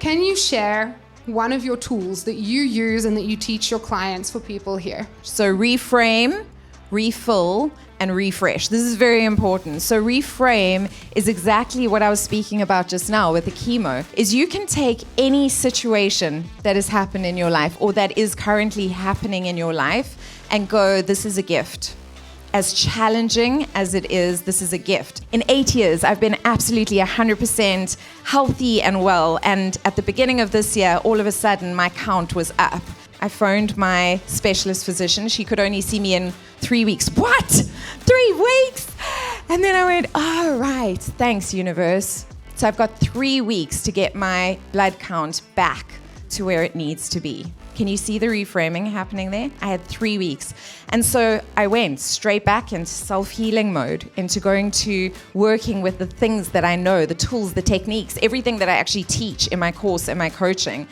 can you share one of your tools that you use and that you teach your clients for people here? So reframe, refill, and refresh. This is very important. So reframe is exactly what I was speaking about just now with the chemo, is you can take any situation that has happened in your life or that is currently happening in your life and go, this is a gift. As challenging as it is, this is a gift. In 8 years, I've been absolutely 100% healthy and well. And at the beginning of this year, all of a sudden, my count was up. I phoned my specialist physician. She could only see me in 3 weeks. What? 3 weeks? And then I went, oh, right. Thanks, universe. So I've got 3 weeks to get my blood count back to where it needs to be. Can you see the reframing happening there? I had 3 weeks. And so I went straight back into self-healing mode, into going to working with the things that I know, the tools, the techniques, everything that I actually teach in my course and my coaching.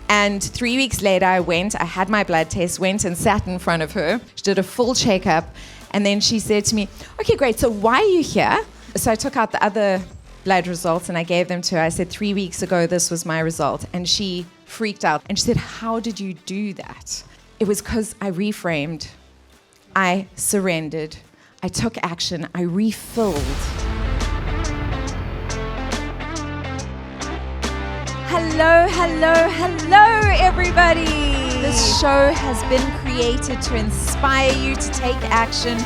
And 3 weeks later, I had my blood test, went and sat in front of her. She did a full checkup. And then she said to me, okay, great. So why are you here? So I took out the other blood results and I gave them to her. I said, 3 weeks ago, this was my result. And she freaked out. And she said, how did you do that? It was because I reframed. I surrendered. I took action. I refilled. Hello, hello, hello, everybody. This show has been created to inspire you to take action.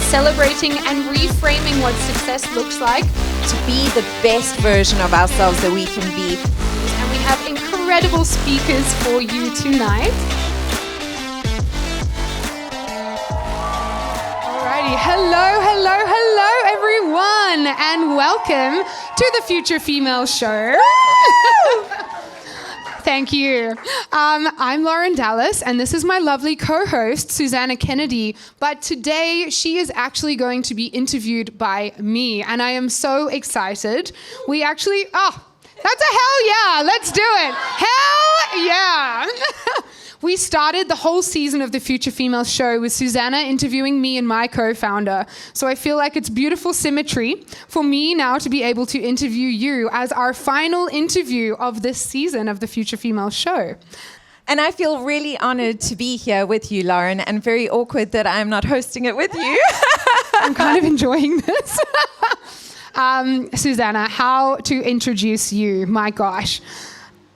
Celebrating and reframing what success looks like. To be the best version of ourselves that we can be. And we have incredible speakers for you tonight. Alrighty, hello everyone, and welcome to the Future Female Show. Thank you. I'm Lauren Dallas, and this is my lovely co-host, Susana Kennedy. But today, she is actually going to be interviewed by me, and I am so excited. We actually, that's a hell yeah, let's do it. Hell yeah. We started the whole season of the Future Female Show with Susana interviewing me and my co-founder. So I feel like it's beautiful symmetry for me now to be able to interview you as our final interview of this season of the Future Female Show. And I feel really honored to be here with you, Lauren, and very awkward that I'm not hosting it with you. I'm kind of enjoying this. Susana, how to introduce you? My gosh.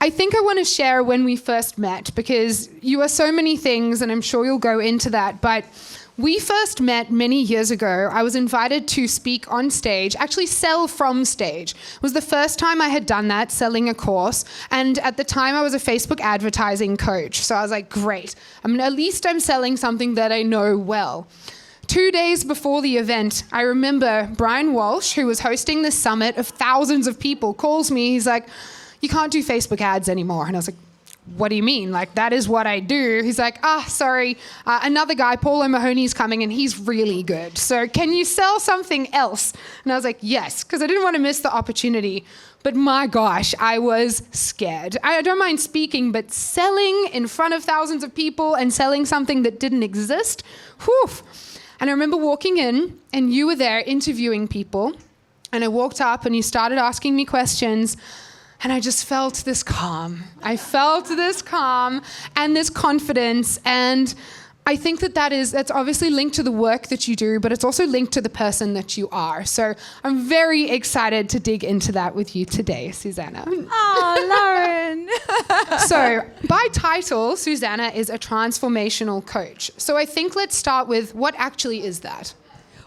I think I want to share when we first met, because you are so many things, and I'm sure you'll go into that. But we first met many years ago. I was invited to speak on stage, actually sell from stage. It was the first time I had done that, selling a course. And at the time, I was a Facebook advertising coach. So I was like, great. At least I'm selling something that I know well. 2 days before the event, I remember Brian Walsh, who was hosting this summit of thousands of people, calls me. He's like, you can't do Facebook ads anymore. And I was like, what do you mean? Like, that is what I do. He's like, sorry. Another guy, Paul O'Mahony's coming and he's really good. So can you sell something else? And I was like, yes, because I didn't want to miss the opportunity. But my gosh, I was scared. I don't mind speaking, but selling in front of thousands of people and selling something that didn't exist, whew. And I remember walking in and you were there interviewing people. And I walked up and you started asking me questions. And I just felt this calm. I felt this calm and this confidence. And I think that's obviously linked to the work that you do, but it's also linked to the person that you are. So I'm very excited to dig into that with you today, Susana. Oh, Lauren. So by title, Susana is a transformational coach. So I think let's start with what actually is that?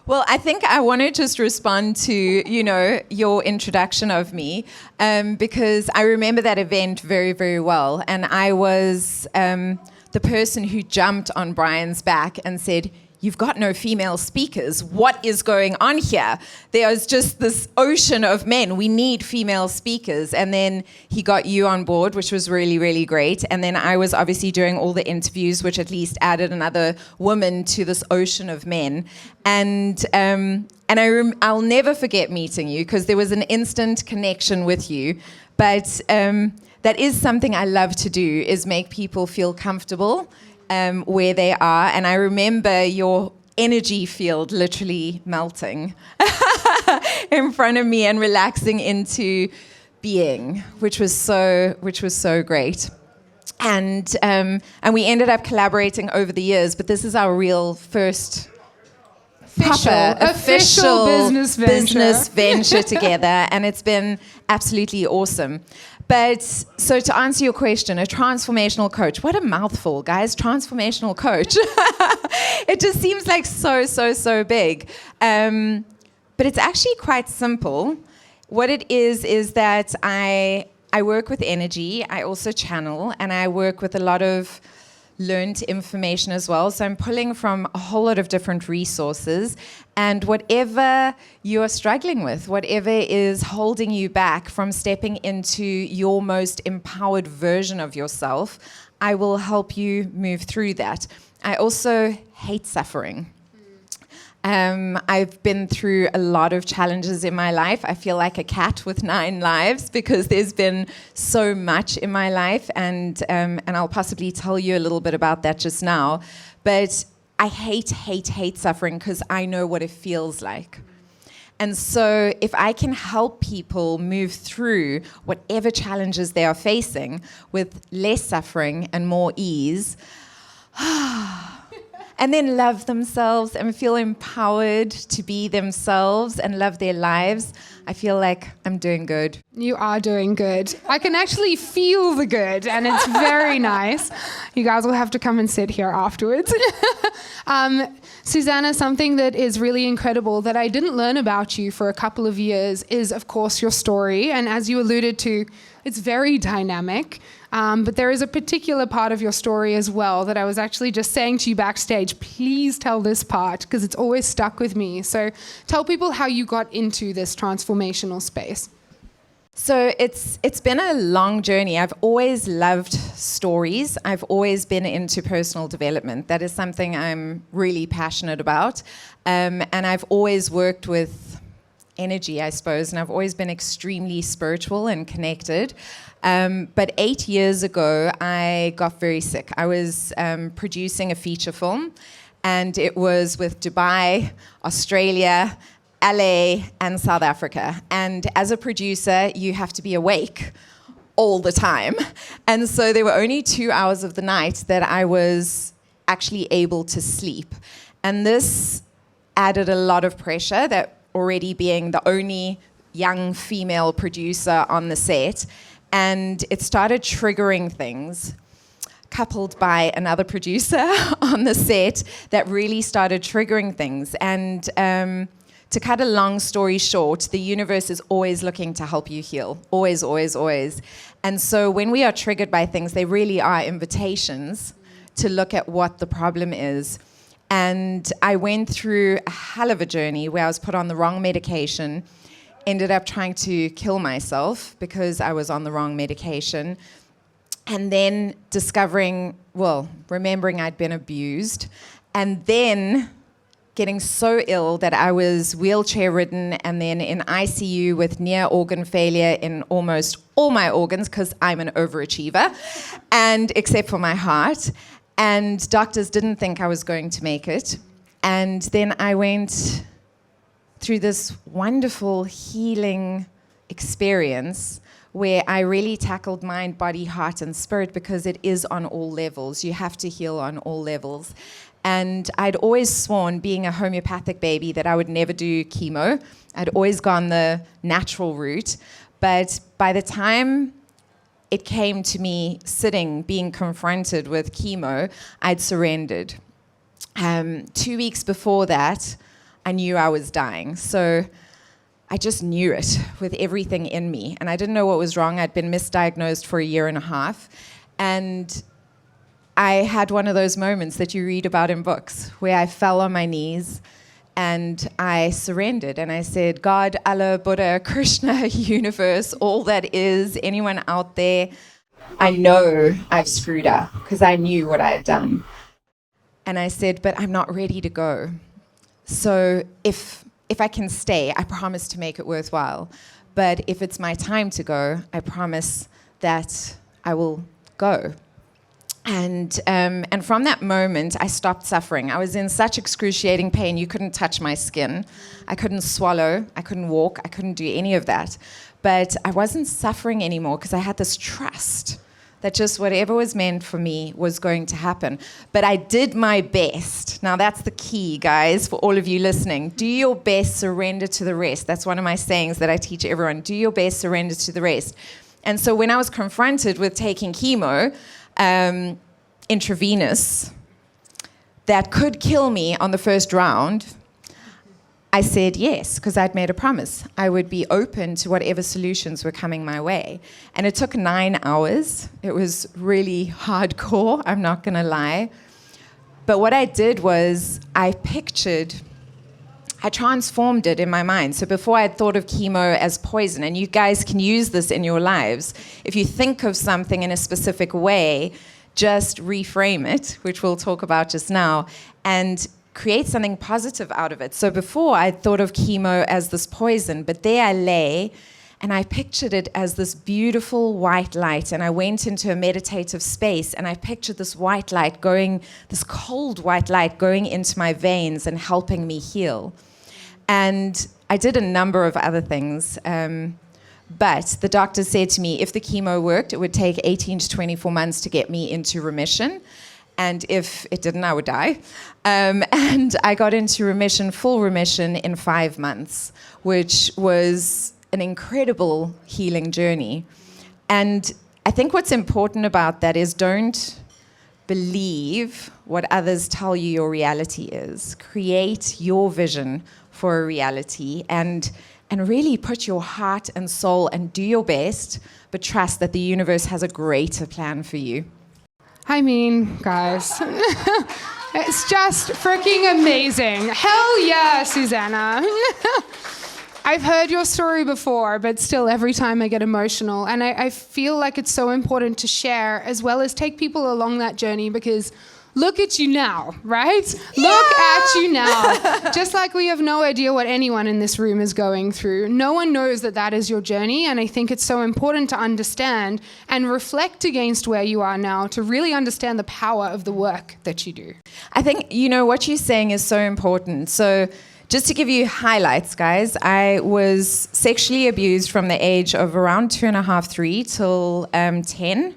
Well, I think I want to just respond to, your introduction of me, because I remember that event very, very well. And I was the person who jumped on Brian's back and said, you've got no female speakers. What is going on here? There's just this ocean of men. We need female speakers. And then he got you on board, which was really, really great. And then I was obviously doing all the interviews, which at least added another woman to this ocean of men. And I'll never forget meeting you, because there was an instant connection with you. But that is something I love to do, is make people feel comfortable where they are. And I remember your energy field literally melting. in front of me and relaxing into being, which was so great. And we ended up collaborating over the years, but this is our real first official business venture together, and it's been absolutely awesome. But so to answer your question, a transformational coach, what a mouthful, guys, transformational coach. It just seems like so big. But it's actually quite simple. What it is that I work with energy, I also channel, and I work with a lot of learned information as well. So I'm pulling from a whole lot of different resources, and whatever you're struggling with, whatever is holding you back from stepping into your most empowered version of yourself, I will help you move through that. I also hate suffering. I've been through a lot of challenges in my life. I feel like a cat with 9 lives because there's been so much in my life, and I'll possibly tell you a little bit about that just now. But I hate suffering because I know what it feels like. And so if I can help people move through whatever challenges they are facing with less suffering and more ease, and then love themselves and feel empowered to be themselves and love their lives, I feel like I'm doing good. You are doing good. I can actually feel the good, and it's very nice. You guys will have to come and sit here afterwards. Susana, something that is really incredible that I didn't learn about you for a couple of years is, of course, your story. And as you alluded to, it's very dynamic. But there is a particular part of your story as well that I was actually just saying to you backstage, please tell this part, because it's always stuck with me. So tell people how you got into this transformational space. So it's been a long journey. I've always loved stories. I've always been into personal development. That is something I'm really passionate about. And I've always worked with energy, I suppose, and I've always been extremely spiritual and connected. But 8 years ago, I got very sick. I was producing a feature film, and it was with Dubai, Australia, LA, and South Africa. And as a producer, you have to be awake all the time. And so there were only 2 hours of the night that I was actually able to sleep. And this added a lot of pressure, that already being the only young female producer on the set. And it started triggering things, coupled by another producer on the set that really started triggering things. And to cut a long story short, the universe is always looking to help you heal. Always, always, always. And so when we are triggered by things, they really are invitations to look at what the problem is. And I went through a hell of a journey where I was put on the wrong medication, ended up trying to kill myself because I was on the wrong medication, and then remembering I'd been abused, and then getting so ill that I was wheelchair ridden and then in ICU with near organ failure in almost all my organs because I'm an overachiever, and except for my heart. And doctors didn't think I was going to make it. And then I went through this wonderful healing experience where I really tackled mind, body, heart, and spirit, because it is on all levels. You have to heal on all levels. And I'd always sworn, being a homeopathic baby, that I would never do chemo. I'd always gone the natural route. But by the time it came to me sitting, being confronted with chemo, I'd surrendered. 2 weeks before that, I knew I was dying. So I just knew it with everything in me. And I didn't know what was wrong. I'd been misdiagnosed for 1.5 years. And I had one of those moments that you read about in books where I fell on my knees and I surrendered. And I said, God, Allah, Buddha, Krishna, universe, all that is, anyone out there, I know I've screwed up because I knew what I had done. And I said, but I'm not ready to go. So if I can stay, I promise to make it worthwhile. But if it's my time to go, I promise that I will go. And from that moment, I stopped suffering. I was in such excruciating pain, you couldn't touch my skin. I couldn't swallow, I couldn't walk, I couldn't do any of that. But I wasn't suffering anymore because I had this trust that just whatever was meant for me was going to happen. But I did my best. Now that's the key, guys, for all of you listening. Do your best, surrender to the rest. That's one of my sayings that I teach everyone. Do your best, surrender to the rest. And so when I was confronted with taking chemo, intravenous, that could kill me on the first round, I said yes, because I'd made a promise. I would be open to whatever solutions were coming my way. And it took 9 hours. It was really hardcore, I'm not going to lie. But what I did was I transformed it in my mind. So before I thought of chemo as poison, and you guys can use this in your lives, if you think of something in a specific way, just reframe it, which we'll talk about just now, and create something positive out of it. So before I thought of chemo as this poison, but there I lay and I pictured it as this beautiful white light, and I went into a meditative space and I pictured this white light going, this cold white light going into my veins and helping me heal. And I did a number of other things, but the doctor said to me, if the chemo worked, it would take 18 to 24 months to get me into remission. And if it didn't, I would die. And I got into remission, full remission, in 5 months, which was an incredible healing journey. And I think what's important about that is don't believe what others tell you your reality is. Create your vision for a reality and really put your heart and soul and do your best, but trust that the universe has a greater plan for you. I mean, guys, it's just freaking amazing. Hell yeah, Susana. I've heard your story before, but still every time I get emotional. And I feel like it's so important to share as well as take people along that journey, because look at you now, right? Yeah! Look at you now. Just like we have no idea what anyone in this room is going through. No one knows that that is your journey. And I think it's so important to understand and reflect against where you are now to really understand the power of the work that you do. I think, what you're saying is so important. So just to give you highlights, guys, I was sexually abused from the age of around 2.5, 3 till 10,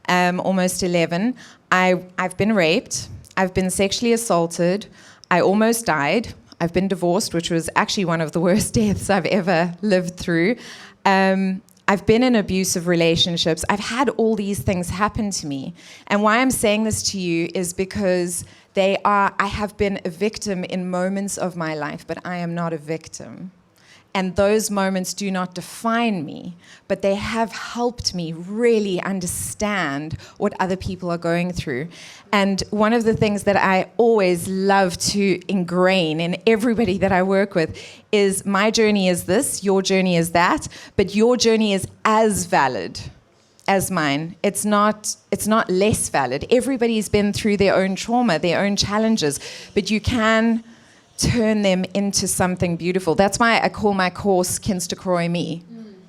almost 11. I've been raped, I've been sexually assaulted, I almost died, I've been divorced, which was actually one of the worst deaths I've ever lived through. I've been in abusive relationships. I've had all these things happen to me. And why I'm saying this to you is because I have been a victim in moments of my life, but I am not a victim. And those moments do not define me, but they have helped me really understand what other people are going through. And one of the things that I always love to ingrain in everybody that I work with is my journey is this, your journey is that, but your journey is as valid as mine. It's not less valid. Everybody's been through their own trauma, their own challenges, but you can turn them into something beautiful. That's why I call my course Kintsukuroi Me.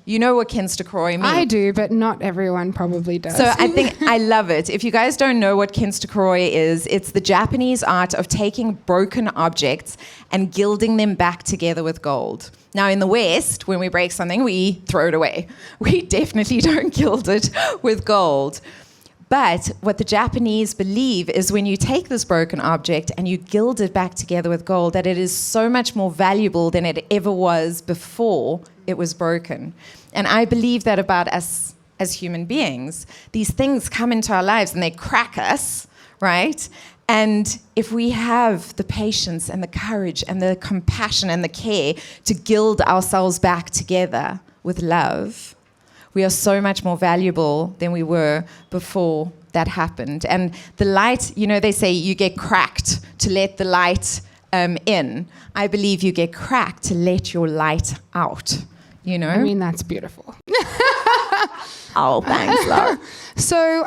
You know what Kintsukuroi Me? I do, but not everyone probably does. So I think I love it. If you guys don't know what Kintsukuroi is, it's the Japanese art of taking broken objects and gilding them back together with gold. Now in the West, when we break something, we throw it away. We definitely don't gild it with gold. But what the Japanese believe is when you take this broken object and you gild it back together with gold, that it is so much more valuable than it ever was before it was broken. And I believe that about us as human beings. These things come into our lives and they crack us, right? And if we have the patience and the courage and the compassion and the care to gild ourselves back together with love, we are so much more valuable than we were before that happened. And the light, they say you get cracked to let the light in. I believe you get cracked to let your light out, I mean, that's beautiful. Oh, thanks, Laura. So,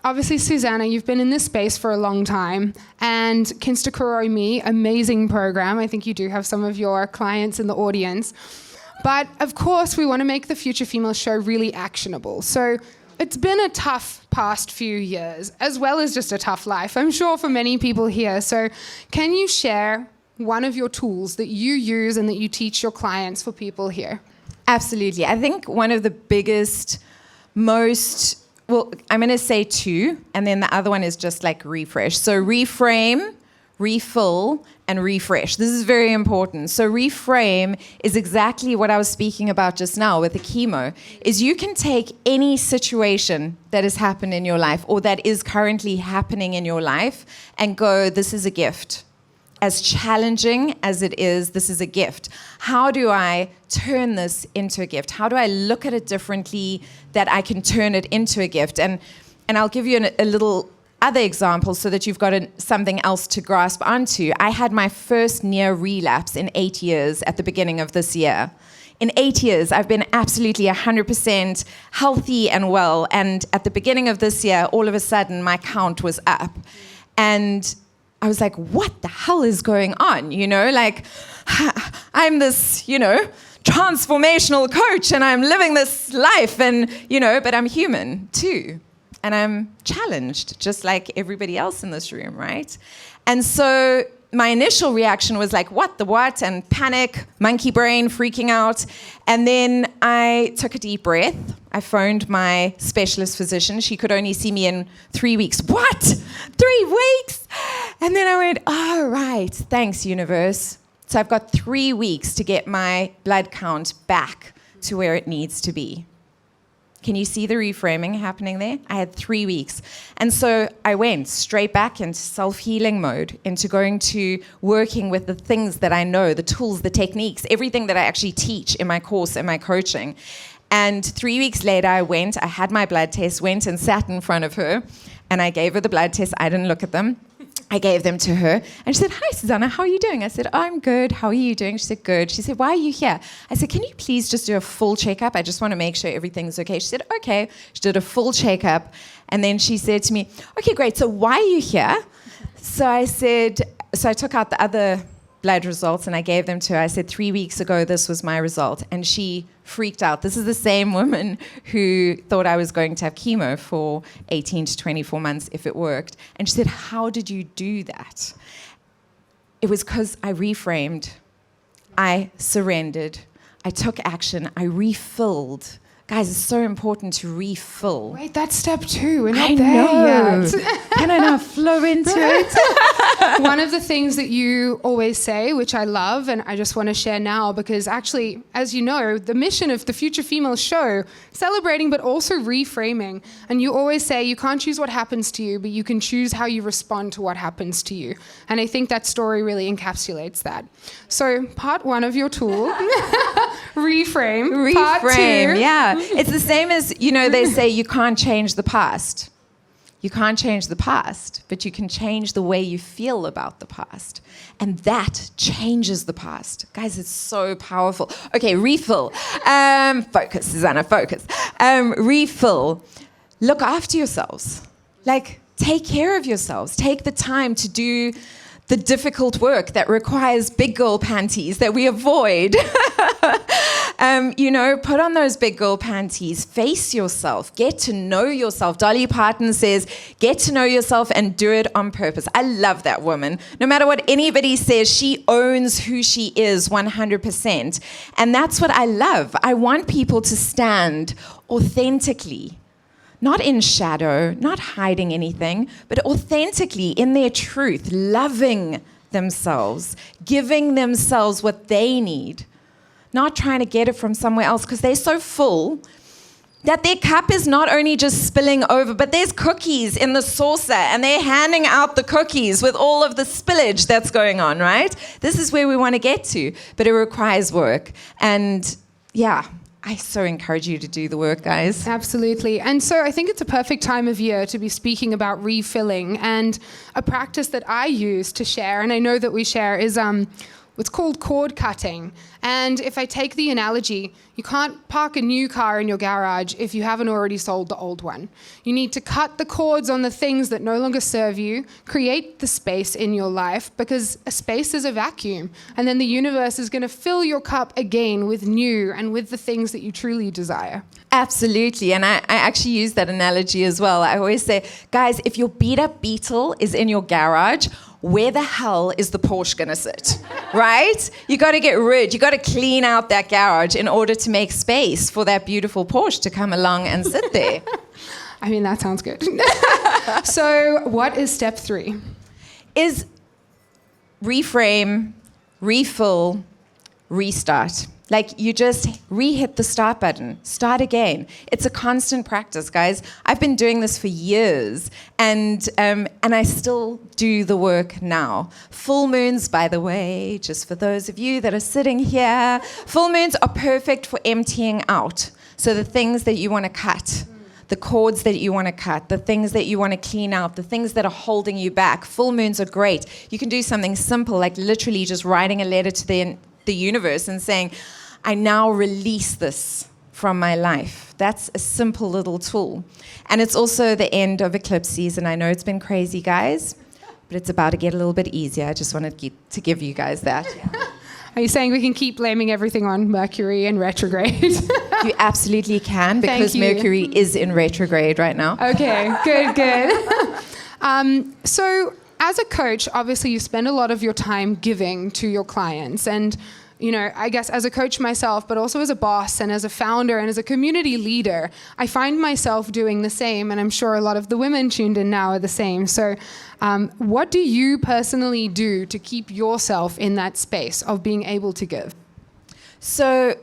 obviously, Susana, you've been in this space for a long time. And Kintsukuroi Me, amazing program. I think you do have some of your clients in the audience. But of course, we want to make the Future Female show really actionable. So It's been a tough past few years, as well as just a tough life, I'm sure, for many people here. So can you share one of your tools that you use and that you teach your clients for people here? Absolutely. I think one of the biggest, I'm going to say two, and then the other one is just like refresh. So reframe, refill, and refresh. This is very important. So reframe is exactly what I was speaking about just now with the chemo, is you can take any situation that has happened in your life or that is currently happening in your life and go, this is a gift. As challenging as it is, this is a gift. How do I turn this into a gift? How do I look at it differently that I can turn it into a gift? And I'll give you a little other example so that you've got something else to grasp onto. I had my first near relapse in 8 years at the beginning of this year. In 8 years, I've been absolutely 100% healthy and well. And at the beginning of this year, all of a sudden, my count was up. And I was like, what the hell is going on? I'm this, transformational coach and I'm living this life and, but I'm human too. And I'm challenged just like everybody else in this room, right? And so my initial reaction was like, what, and panic, monkey brain, freaking out. And then I took a deep breath. I phoned my specialist physician. She could only see me in 3 weeks. What? 3 weeks? And then I went, oh, right. Thanks, universe. So I've got 3 weeks to get my blood count back to where it needs to be. Can you see the reframing happening there? I had 3 weeks. And so I went straight back into self-healing mode, into going to working with the things that I know, the tools, the techniques, everything that I actually teach in my course and my coaching. And 3 weeks later, I had my blood test, went and sat in front of her, and I gave her the blood test. I didn't look at them. I gave them to her, and she said, hi, Susana, how are you doing? I said, I'm good. How are you doing? She said, good. She said, why are you here? I said, can you please just do a full checkup? I just want to make sure everything's okay. She said, okay. She did a full checkup, and then she said to me, okay, great. So why are you here? So I took out the other blood results, and I gave them to her. I said, 3 weeks ago, this was my result, and she freaked out. This is the same woman who thought I was going to have chemo for 18 to 24 months if it worked. And she said, how did you do that? It was because I reframed. I surrendered. I took action. I refilled. Guys, it's so important to refill. Wait, that's step 2. We're not there yet. Can I now flow into it? One of the things that you always say, which I love, and I just want to share now, because actually, as you know, the mission of the Future Female show, celebrating but also reframing. And you always say you can't choose what happens to you, but you can choose how you respond to what happens to you. And I think that story really encapsulates that. So part 1 of your tool, reframe. Part 2, yeah. It's the same as, they say you can't change the past. You can't change the past, but you can change the way you feel about the past. And that changes the past. Guys, it's so powerful. Okay, refill. Focus, Susana, focus. Refill. Look after yourselves. Take care of yourselves. Take the time to do the difficult work that requires big girl panties that we avoid. Put on those big girl panties, face yourself, get to know yourself. Dolly Parton says, get to know yourself and do it on purpose. I love that woman. No matter what anybody says, she owns who she is 100%. And that's what I love. I want people to stand authentically. Not in shadow, not hiding anything, but authentically in their truth, loving themselves, giving themselves what they need, not trying to get it from somewhere else because they're so full that their cup is not only just spilling over, but there's cookies in the saucer and they're handing out the cookies with all of the spillage that's going on, right? This is where we want to get to, but it requires work. And yeah, I so encourage you to do the work, guys. Absolutely. And so I think it's a perfect time of year to be speaking about refilling. And a practice that I use to share, and I know that we share, is It's called cord cutting. And if I take the analogy, you can't park a new car in your garage if you haven't already sold the old one. You need to cut the cords on the things that no longer serve you, create the space in your life, because a space is a vacuum. And then the universe is going to fill your cup again with new and with the things that you truly desire. Absolutely. And I actually use that analogy as well. I always say, guys, if your beat up Beetle is in your garage, where the hell is the Porsche going to sit, right? You got to get rid, you got to clean out that garage in order to make space for that beautiful Porsche to come along and sit there. I mean, that sounds good. So what is step 3? Is reframe, refill, restart. Like, you just re-hit the start button, start again. It's a constant practice, guys. I've been doing this for years, and I still do the work now. Full moons, by the way, just for those of you that are sitting here, full moons are perfect for emptying out. So the things that you want to cut, the cords that you want to cut, the things that you want to clean out, the things that are holding you back. Full moons are great. You can do something simple, like literally just writing a letter to the universe and saying, I now release this from my life. That's a simple little tool. And it's also the end of eclipse season. I know it's been crazy, guys, but it's about to get a little bit easier. I just wanted to give you guys that. Are you saying we can keep blaming everything on Mercury and retrograde? You absolutely can, because Mercury is in retrograde right now. Okay, good. So as a coach, obviously you spend a lot of your time giving to your clients. And, you know, I guess as a coach myself, but also as a boss and as a founder and as a community leader, I find myself doing the same. And I'm sure a lot of the women tuned in now are the same. So what do you personally do to keep yourself in that space of being able to give? So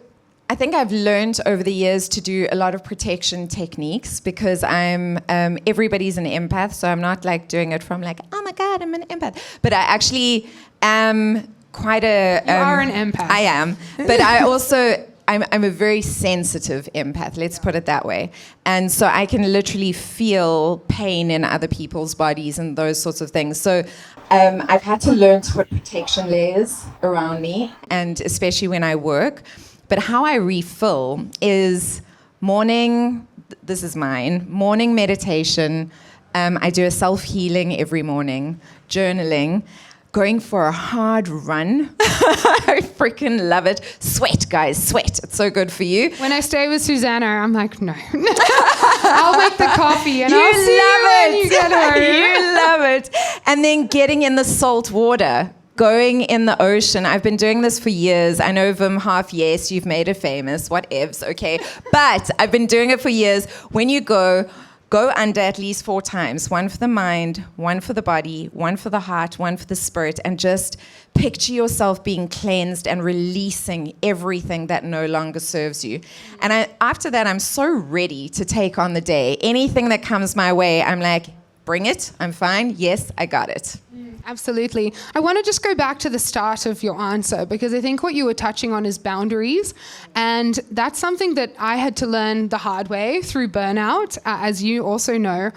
I think I've learned over the years to do a lot of protection techniques, because I'm everybody's an empath, so I'm not like doing it from like, oh my God, I'm an empath. But I actually am quite a... You are an empath. I am. But I also... I'm a very sensitive empath, let's put it that way. And so I can literally feel pain in other people's bodies and those sorts of things. So I've had to learn to put protection layers around me, and especially when I work. But how I refill is morning, this is mine, morning meditation. I do a self-healing every morning, journaling, going for a hard run. I freaking love it. Sweat, guys, sweat. It's so good for you. When I stay with Susana, I'm like, no. I'll make the coffee and I'll see you when you get home. You love it. And then getting in the salt water, going in the ocean. I've been doing this for years. I know Wim Hof, yes, you've made it famous, whatevs, okay. But I've been doing it for years. When you go under at least 4 times, 1 for the mind, 1 for the body, 1 for the heart, 1 for the spirit, and just picture yourself being cleansed and releasing everything that no longer serves you. And after that, I'm so ready to take on the day. Anything that comes my way, I'm like, bring it, I'm fine, yes, I got it. Absolutely. I want to just go back to the start of your answer, because I think what you were touching on is boundaries. And that's something that I had to learn the hard way through burnout, as you also know.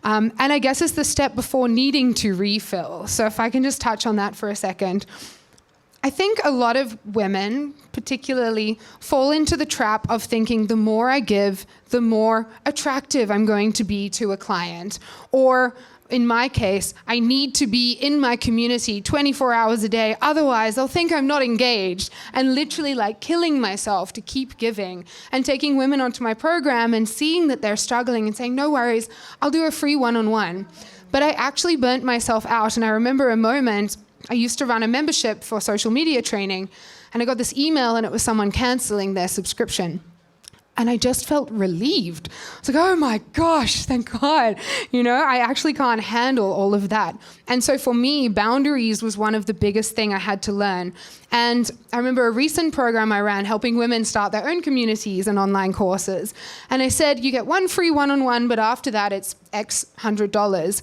And I guess it's the step before needing to refill. So if I can just touch on that for a second. I think a lot of women particularly fall into the trap of thinking the more I give, the more attractive I'm going to be to a client. Or in my case, I need to be in my community 24 hours a day. Otherwise, they'll think I'm not engaged, and literally like killing myself to keep giving, and taking women onto my program and seeing that they're struggling and saying, no worries, I'll do a free one-on-one. But I actually burnt myself out. And I remember a moment, I used to run a membership for social media training, and I got this email and it was someone canceling their subscription. And I just felt relieved. I was like, oh my gosh, thank God. You know, I actually can't handle all of that. And so for me, boundaries was one of the biggest thing I had to learn. And I remember a recent program I ran helping women start their own communities and online courses. And I said, you get 1 free one-on-one, but after that it's X $100.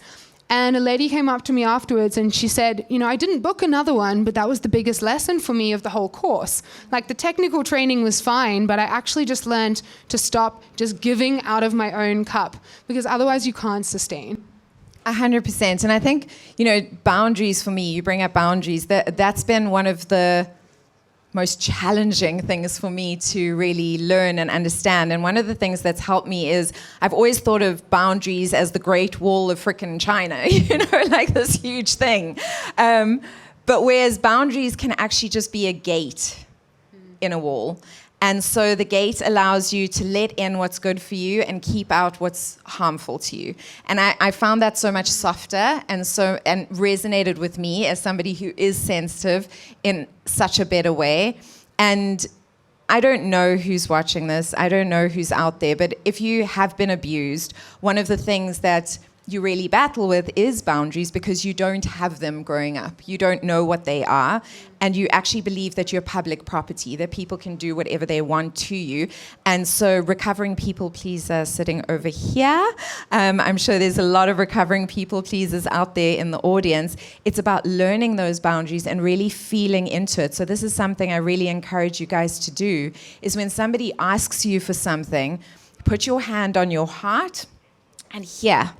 And a lady came up to me afterwards and she said, you know, I didn't book another one, but that was the biggest lesson for me of the whole course. Like, the technical training was fine, but I actually just learned to stop just giving out of my own cup, because otherwise you can't sustain. 100%. And I think, boundaries for me, you bring up boundaries, that's been one of the most challenging things for me to really learn and understand. And one of the things that's helped me is I've always thought of boundaries as the Great Wall of frickin' China, like this huge thing. But whereas boundaries can actually just be a gate in a wall. And so the gate allows you to let in what's good for you and keep out what's harmful to you. And I found that so much softer and resonated with me as somebody who is sensitive in such a better way. And I don't know who's watching this. I don't know who's out there. But if you have been abused, one of the things that you really battle with is boundaries because you don't have them growing up. You don't know what they are, and you actually believe that you're public property, that people can do whatever they want to you. And so recovering people pleasers sitting over here, I'm sure there's a lot of recovering people pleasers out there in the audience. It's about learning those boundaries and really feeling into it. So this is something I really encourage you guys to do, is when somebody asks you for something, put your hand on your heart and here,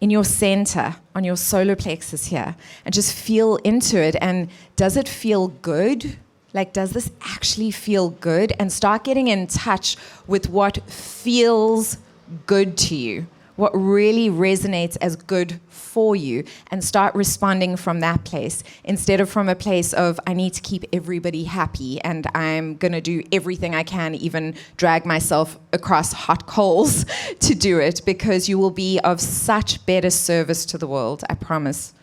in your center, on your solar plexus here, and just feel into it. And does it feel good? Like, does this actually feel good? And start getting in touch with what feels good to you, what really resonates as good for you, and start responding from that place instead of from a place of, I need to keep everybody happy and I'm going to do everything I can, even drag myself across hot coals to do it, because you will be of such better service to the world, I promise.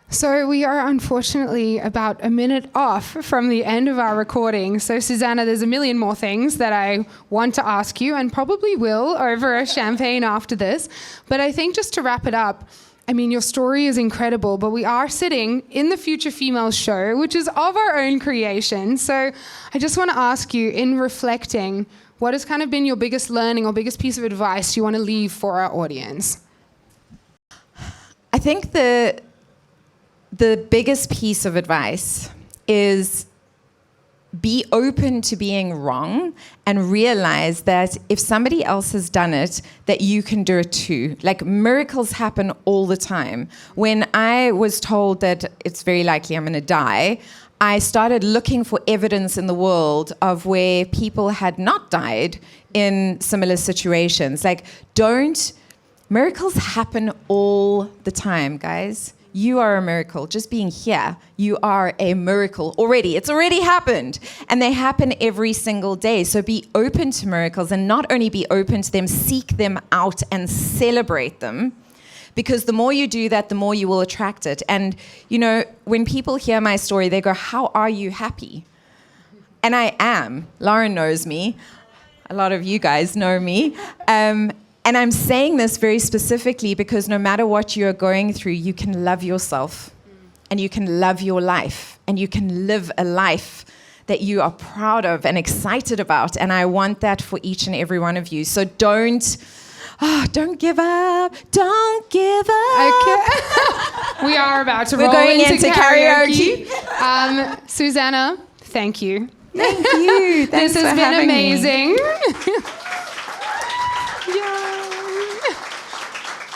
So we are unfortunately about a minute off from the end of our recording. So Susana, there's a million more things that I want to ask you and probably will over a champagne after this. But I think just to wrap it up, I mean, your story is incredible, but we are sitting in the Future Females show, which is of our own creation. So I just want to ask you, in reflecting, what has kind of been your biggest learning or biggest piece of advice you want to leave for our audience? I think the biggest piece of advice is be open to being wrong and realize that if somebody else has done it, that you can do it too. Like, miracles happen all the time. When I was told that it's very likely I'm going to die, I started looking for evidence in the world of where people had not died in similar situations. Like, miracles happen all the time, guys. You are a miracle. Just being here, you are a miracle already. It's already happened. And they happen every single day. So be open to miracles, and not only be open to them, seek them out and celebrate them. Because the more you do that, the more you will attract it. And, when people hear my story, they go, how are you happy? And I am. Lauren knows me. A lot of you guys know me. And I'm saying this very specifically because no matter what you're going through, you can love yourself and you can love your life and you can live a life that you are proud of and excited about. And I want that for each and every one of you. So don't give up. Don't give up. Okay. We are about to roll going into karaoke. Susana, thank you. Thank you. This has been amazing.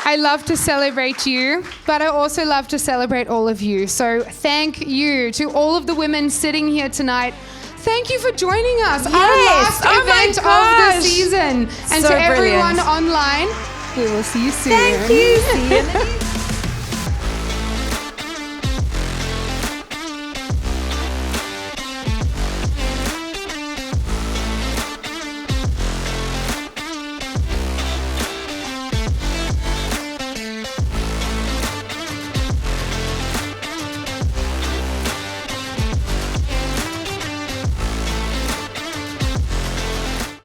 I love to celebrate you, but I also love to celebrate all of you. So thank you to all of the women sitting here tonight. Thank you for joining us. Yes. Our last event of the season. And so to everyone brilliant. online, we will see you soon. Thank you. See you